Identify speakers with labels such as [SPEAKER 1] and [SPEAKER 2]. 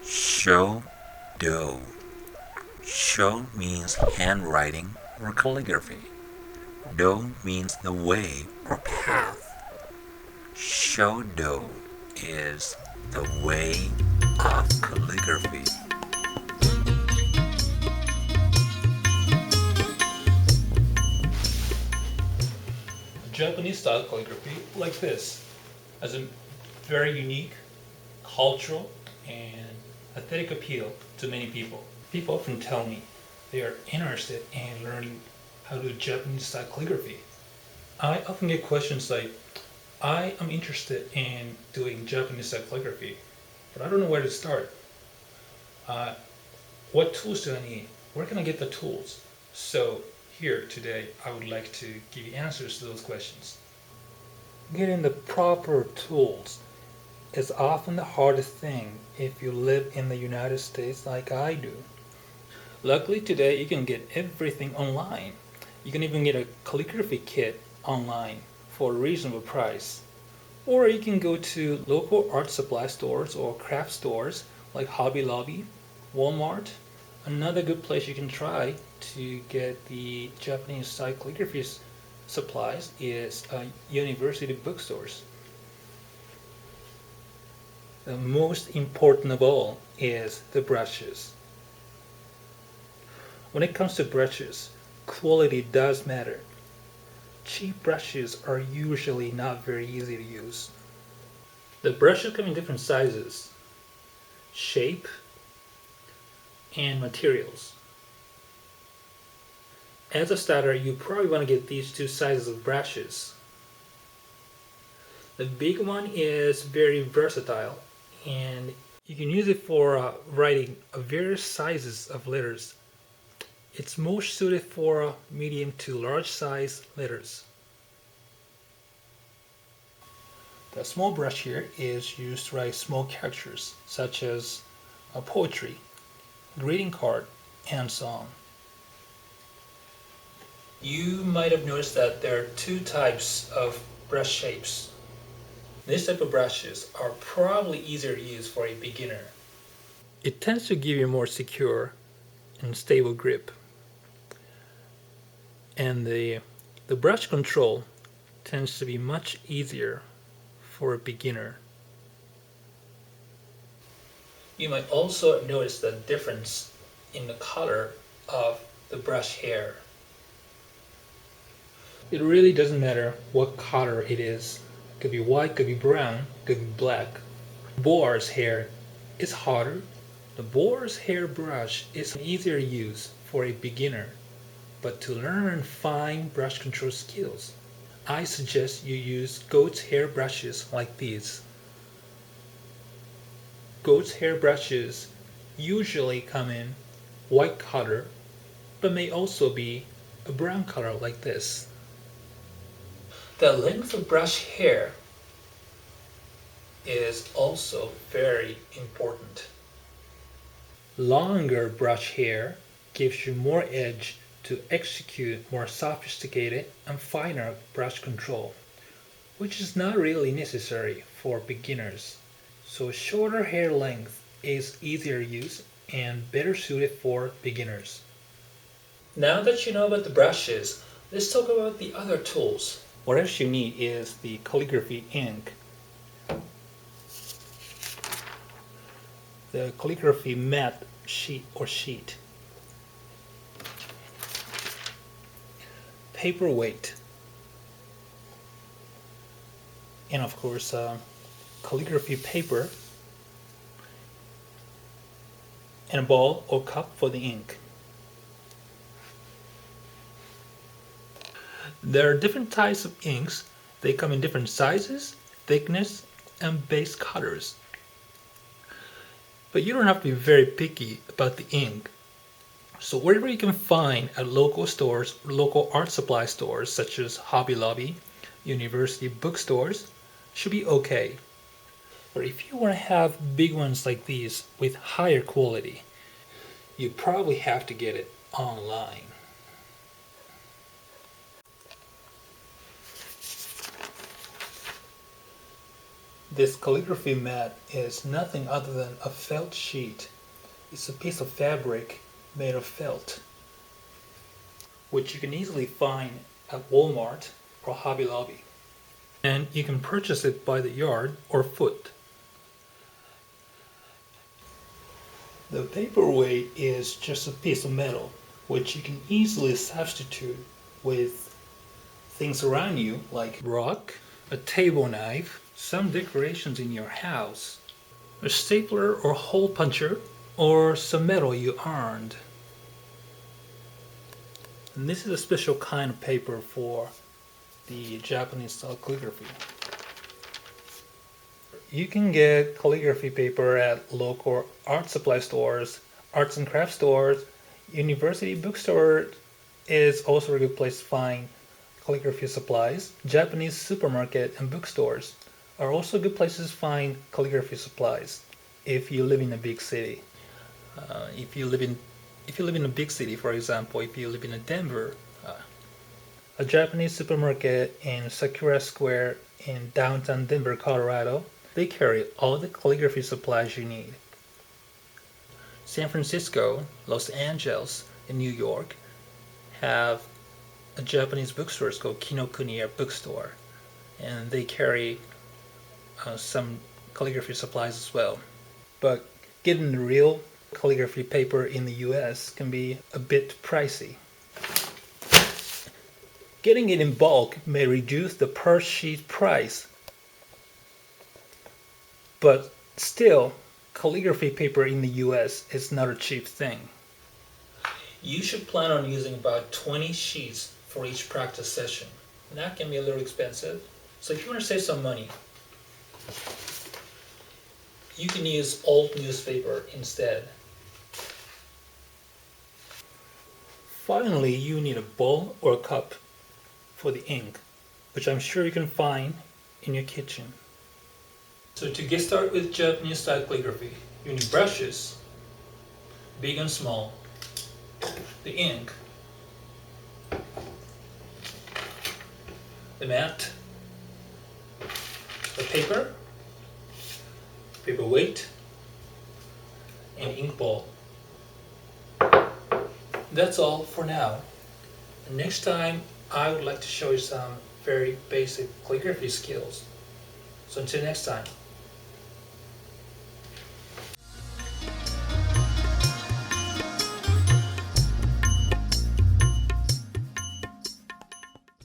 [SPEAKER 1] Show do. Sho means handwriting or calligraphy. Do means the way or path. Shodo is the way of calligraphy.
[SPEAKER 2] Japanese style calligraphy, like this, has a very unique, cultural, and aesthetic appeal to many people. People often tell me they are interested in learning how to do Japanese style calligraphy. I often get questions like, I am interested in doing Japanese style calligraphy, but I don't know where to start. Uh, what tools do I need? Where can I get the tools? So here today, I would like to give you answers to those questions. Getting the proper tools is often the hardest thing if you live in the United States like I do. Luckily today you can get everything online. You can even get a calligraphy kit online for a reasonable price. Or you can go to local art supply stores or craft stores like Hobby Lobby, Walmart. Another good place you can try to get the Japanese style calligraphy supplies is university bookstores. The most important of all is the brushes. When it comes to brushes, quality does matter. Cheap brushes are usually not very easy to use. The brushes come in different sizes, shape, and materials. As a starter, you probably want to get these two sizes of brushes. The big one is very versatile and you can use it for writing various sizes of letters. It's most suited for medium to large size letters. The small brush here is used to write small characters such as poetry, greeting card, and so on. You might have noticed that there are two types of brush shapes. This type of brushes are probably easier to use for a beginner. It tends to give you a more secure and stable grip. And the brush control tends to be much easier for a beginner. You might also notice the difference in the color of the brush hair. It really doesn't matter what color it is. It could be white, could be brown, could be black. Boar's hair is harder. The boar's hair brush is easier to use for a beginner, but to learn fine brush control skills, I suggest you use goat's hair brushes like these. Goat's hair brushes usually come in white color, but may also be a brown color like this. The length of brush hair is also very important. Longer brush hair gives you more edge to execute more sophisticated and finer brush control, which is not really necessary for beginners. So shorter hair length is easier to use and better suited for beginners. Now that you know about the brushes, let's talk about the other tools. What else you need is the calligraphy ink. The calligraphy mat sheet. Paperweight. And of course, calligraphy paper. And a ball or cup for the ink. There are different types of inks. They come in different sizes, thickness, and base colors. But you don't have to be very picky about the ink. So wherever you can find at local stores, local art supply stores such as Hobby Lobby, university bookstores, should be okay. But if you want to have big ones like these with higher quality, you probably have to get it online. This calligraphy mat is nothing other than a felt sheet. It's a piece of fabric made of felt, which you can easily find at Walmart or Hobby Lobby. And you can purchase it by the yard or foot. The paperweight is just a piece of metal, which you can easily substitute with things around you like rock, a table knife, some decorations in your house, a stapler or hole puncher, or some metal you earned. And this is a special kind of paper for the Japanese style calligraphy. You can get calligraphy paper at local art supply stores, arts and craft stores. University bookstore is also a good place to find calligraphy supplies. Japanese supermarket and bookstores are also good places to find calligraphy supplies if you live in a big city. If you live in a big city, for example, if you live in Denver, a Japanese supermarket in Sakura Square in downtown Denver, Colorado, they carry all the calligraphy supplies you need. San Francisco, Los Angeles, and New York have a Japanese bookstore called Kinokuniya Bookstore, and they carry some calligraphy supplies as well. But getting the real calligraphy paper in the US can be a bit pricey. Getting it in bulk may reduce the per sheet price, but still, calligraphy paper in the US is not a cheap thing. You should plan on using about 20 sheets for each practice session. And that can be a little expensive. So if you want to save some money, you can use old newspaper instead. Finally, you need a bowl or a cup for the ink, which I'm sure you can find in your kitchen. So to get started with Japanese style calligraphy, you need brushes, big and small, the ink, the mat, the paper, weight, and ink ball. That's all for now. Next time, I would like to show you some very basic calligraphy skills. So until next time.